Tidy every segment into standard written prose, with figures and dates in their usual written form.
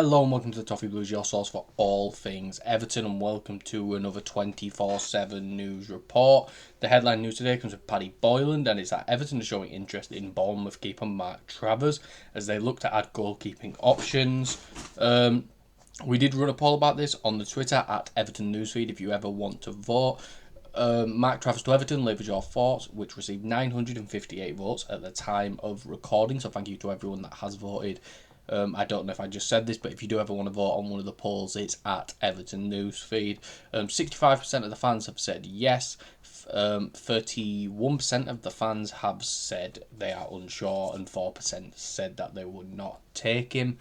Hello and welcome to the Toffee Blues, your source for all things Everton, and welcome to another 24/7 news report. The headline news today comes from Paddy Boyland, and it's that Everton is showing interest in Bournemouth keeper Mark Travers as they look to add goalkeeping options. We did run a poll about this on the Twitter at Everton Newsfeed if you ever want to vote. Mark Travers to Everton, leave us your thoughts, which received 958 votes at the time of recording, so thank you to everyone that has voted. I don't know if I just said this, but if you do ever want to vote on one of the polls, it's at Everton Newsfeed. 65% of the fans have said yes. 31% of the fans have said they are unsure, and 4% said that they would not take him.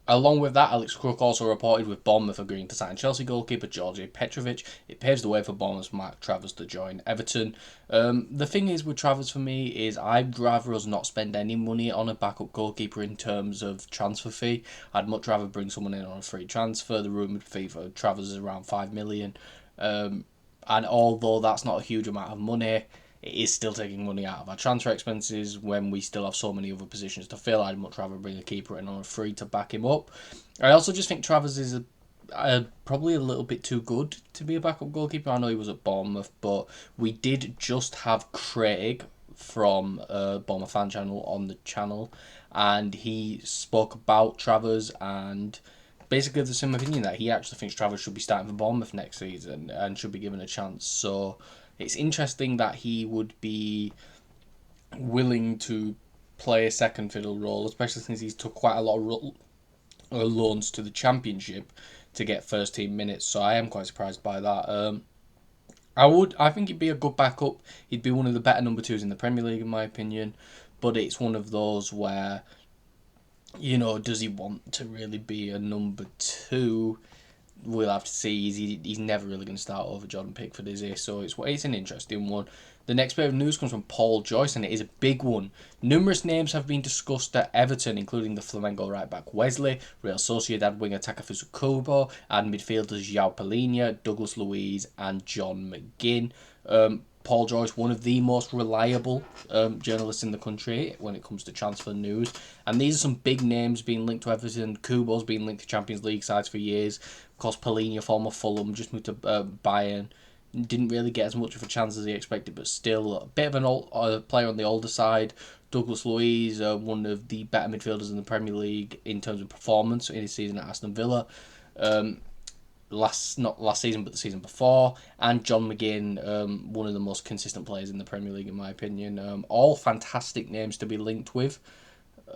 Along with that, Alex Crook also reported with Bournemouth agreeing to sign Chelsea goalkeeper Georgi Petrovic. It paves the way for Bournemouth's Mark Travers to join Everton. The thing is with Travers for me is I'd rather us not spend any money on a backup goalkeeper in terms of transfer fee. I'd much rather bring someone in on a free transfer. The rumoured fee for Travers is around 5 million. And although that's not a huge amount of money, it is still taking money out of our transfer expenses when we still have so many other positions to fill. I'd much rather bring a keeper in on a free to back him up. I also just think Travers is probably a little bit too good to be a backup goalkeeper. I know he was at Bournemouth, but we did just have Craig from Bournemouth Fan Channel on the channel, and he spoke about Travers and basically the same opinion that he actually thinks Travers should be starting for Bournemouth next season and should be given a chance. So it's interesting that he would be willing to play a second fiddle role, especially since he's took quite a lot of loans to the Championship to get first team minutes. So I am quite surprised by that. I think he'd be a good backup. He'd be one of the better number twos in the Premier League, in my opinion. But it's one of those where, does he want to really be a number two? We'll have to see. He's never really going to start over Jordan Pickford, is he? So it's an interesting one. The next bit of news comes from Paul Joyce, and it is a big one. Numerous names have been discussed at Everton, including the Flamengo right-back Wesley, Real Sociedad winger Takefusa Kubo, and midfielders João PALHINHA, Douglas LUIZ, and John McGinn. Paul Joyce, one of the most reliable journalists in the country when it comes to transfer news. And these are some big names being linked to Everton. KUBO's been linked to Champions League sides for years. Of course, PALHINHA, former Fulham, just moved to Bayern. Didn't really get as much of a chance as he expected, but still a bit of an old player on the older side. Douglas LUIZ, one of the better midfielders in the Premier League in terms of performance in his season at Aston Villa. Not last season, but the season before, and John McGinn, one of the most consistent players in the Premier League, in my opinion. All fantastic names to be linked with.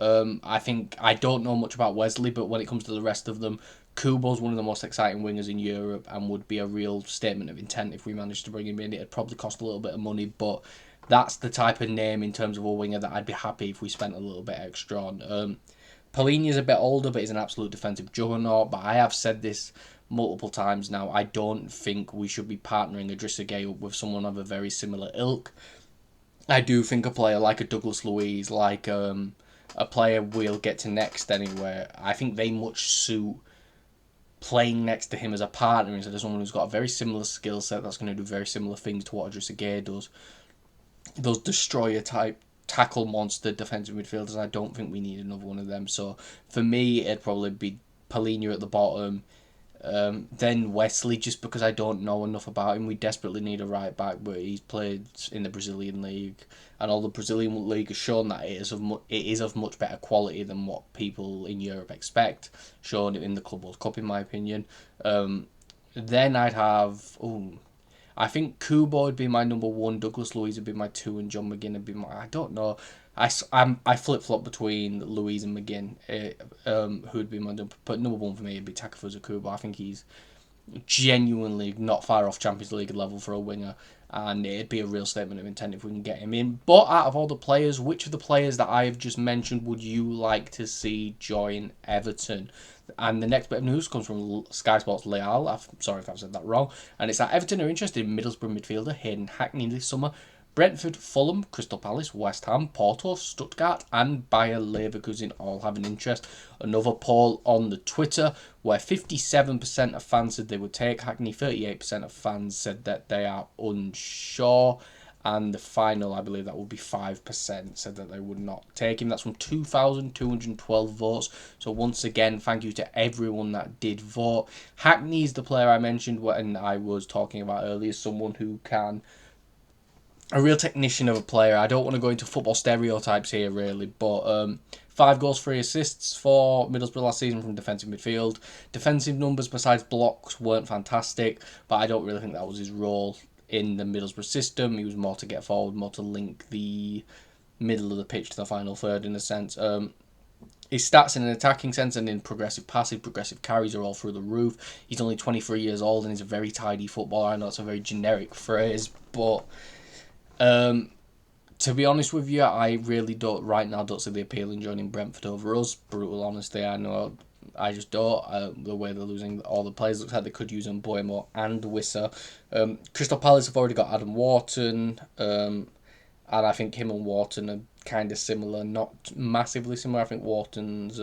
I don't know much about Wesley, but when it comes to the rest of them, Kubo's one of the most exciting wingers in Europe and would be a real statement of intent if we managed to bring him in. It'd probably cost a little bit of money, but that's the type of name in terms of a winger that I'd be happy if we spent a little bit extra on. PALHINHA's a bit older, but he's an absolute defensive juggernaut. But I have said this multiple times now. I don't think we should be partnering Idrissa Gueye up with someone of a very similar ilk. I do think a player like a Douglas LUIZ, like a player we'll get to next anyway, I think they much suit playing next to him as a partner instead of someone who's got a very similar skill set that's going to do very similar things to what Idrissa Gueye does. Those destroyer type tackle monster defensive midfielders, I don't think we need another one of them. So for me, it'd probably be PALHINHA at the bottom. Then Wesley, just because I don't know enough about him. We desperately need a right back, but he's played in the Brazilian league, and all the Brazilian league has shown that it is of much better quality than what people in Europe expect. Shown in the Club World Cup, in my opinion. Then I'd have I think Kubo would be my number one, Douglas LUIZ would be my two, and John McGinn would be my... I don't know. I flip-flop between LUIZ and McGinn, who would be my number... But number one for me would be Takefusa Kubo. I think he's genuinely not far off Champions League level for a winger, and it'd be a real statement of intent if we can get him in. But out of all the players, which of the players that I have just mentioned would you like to see join Everton? And the next bit of news comes from Sky Sports Leal. I'm sorry if I've said that wrong. And it's that Everton are interested in Middlesbrough midfielder Hayden Hackney this summer. Brentford, Fulham, Crystal Palace, West Ham, Porto, Stuttgart and Bayer Leverkusen all have an interest. Another poll on the Twitter where 57% of fans said they would take Hackney, 38% of fans said that they are unsure, and the final, I believe that would be 5%, said that they would not take him. That's from 2,212 votes. So once again, thank you to everyone that did vote. Hackney is the player I mentioned when I was talking about earlier, someone who can... a real technician of a player. I don't want to go into football stereotypes here, really, but 5 goals, 3 assists for Middlesbrough last season from defensive midfield. Defensive numbers besides blocks weren't fantastic, but I don't really think that was his role in the Middlesbrough system. He was more to get forward, more to link the middle of the pitch to the final third, in a sense. His stats in an attacking sense and in progressive passing, progressive carries are all through the roof. He's only 23 years old and he's a very tidy footballer. I know it's a very generic phrase, but... to be honest with you, I really don't see the appeal in joining Brentford over us. Brutal honesty, I know. I just don't. The way they're losing all the players, looks like they could use Mboimo and Wissa. Crystal Palace have already got Adam Wharton, and I think him and Wharton are kind of similar, not massively similar. I think Wharton's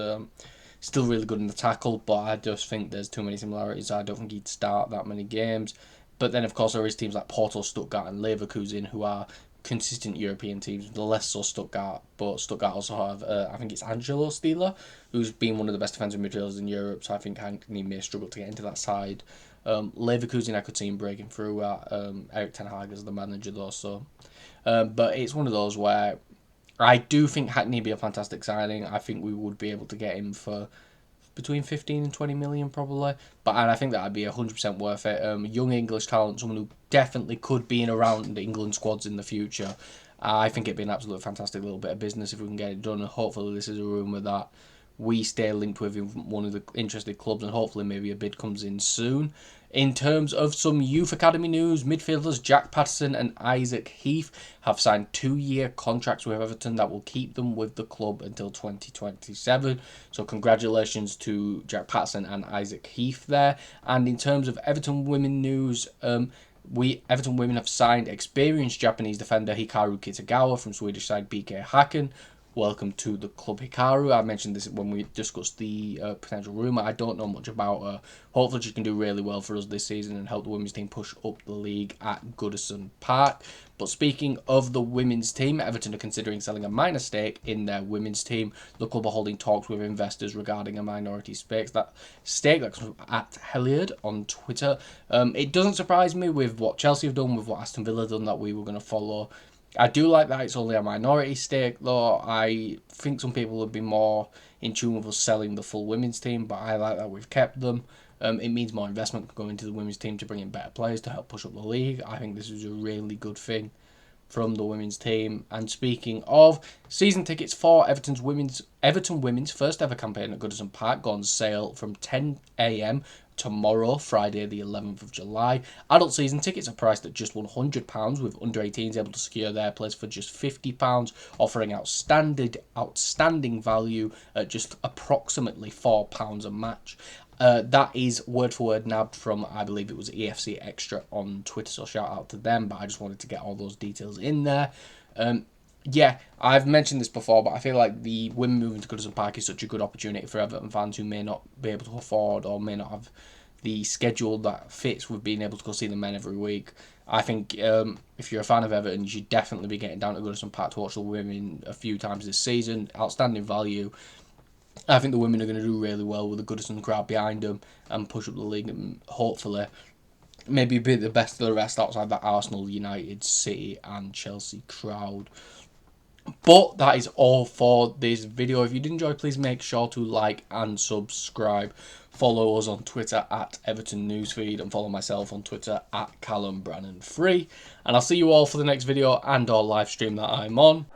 still really good in the tackle, but I just think there's too many similarities. I don't think he'd start that many games. But then, of course, there is teams like Porto, Stuttgart and Leverkusen who are consistent European teams, less so Stuttgart, but Stuttgart also have, I think it's Angelo Stieler, who's been one of the best defensive midfielders in Europe, so I think Hackney may struggle to get into that side. Leverkusen, I could see him breaking through at Erik ten Hag as the manager, though, so... but it's one of those where I do think Hackney would be a fantastic signing. I think we would be able to get him for between 15 and 20 million probably, and I think that would be 100% worth it. Young English talent, someone who definitely could be in around the England squads in the future. I think it'd be an absolute fantastic little bit of business if we can get it done, and hopefully this is a rumour that we stay linked with one of the interested clubs, and hopefully maybe a bid comes in soon. In terms of some youth academy news, midfielders Jack Patterson and Isaac Heath have signed 2-year contracts with Everton that will keep them with the club until 2027. So congratulations to Jack Patterson and Isaac Heath there. And in terms of Everton Women news, Everton Women have signed experienced Japanese defender Hikaru Kitagawa from Swedish side BK Häcken. Welcome to the club, Hikaru. I mentioned this when we discussed the potential rumour. I don't know much about her. Hopefully she can do really well for us this season and help the women's team push up the league at Goodison Park. But speaking of the women's team, Everton are considering selling a minor stake in their women's team. The club are holding talks with investors regarding a minority stake. That comes at Hilliard on Twitter. It doesn't surprise me with what Chelsea have done, with what Aston Villa have done, that we were going to follow. I do like that it's only a minority stake, though. I think some people would be more in tune with us selling the full women's team, but I like that we've kept them. It means more investment can go into the women's team to bring in better players to help push up the league. I think this is a really good thing from the women's team. And speaking of, season tickets for Everton Women's first ever campaign at Goodison Park go on sale from 10 a.m. tomorrow, Friday the 11th of July. Adult season tickets are priced at just £100, with under 18s able to secure their place for just £50, offering outstanding value at just approximately £4 a match. That is word for word nabbed from, I believe it was EFC Extra on Twitter, so shout out to them, but I just wanted to get all those details in there. Yeah, I've mentioned this before, but I feel like the women moving to Goodison Park is such a good opportunity for Everton fans who may not be able to afford or may not have the schedule that fits with being able to go see the men every week. I think if you're a fan of Everton, you should definitely be getting down to Goodison Park to watch the women a few times this season. Outstanding value. I think the women are going to do really well with the Goodison crowd behind them and push up the league and hopefully maybe be the best of the rest outside that Arsenal, United, City and Chelsea crowd. But that is all for this video. If you did enjoy, please make sure to like and subscribe. Follow us on Twitter at Everton Newsfeed and follow myself on Twitter at Callum Brannan3. And I'll see you all for the next video and or live stream that I'm on.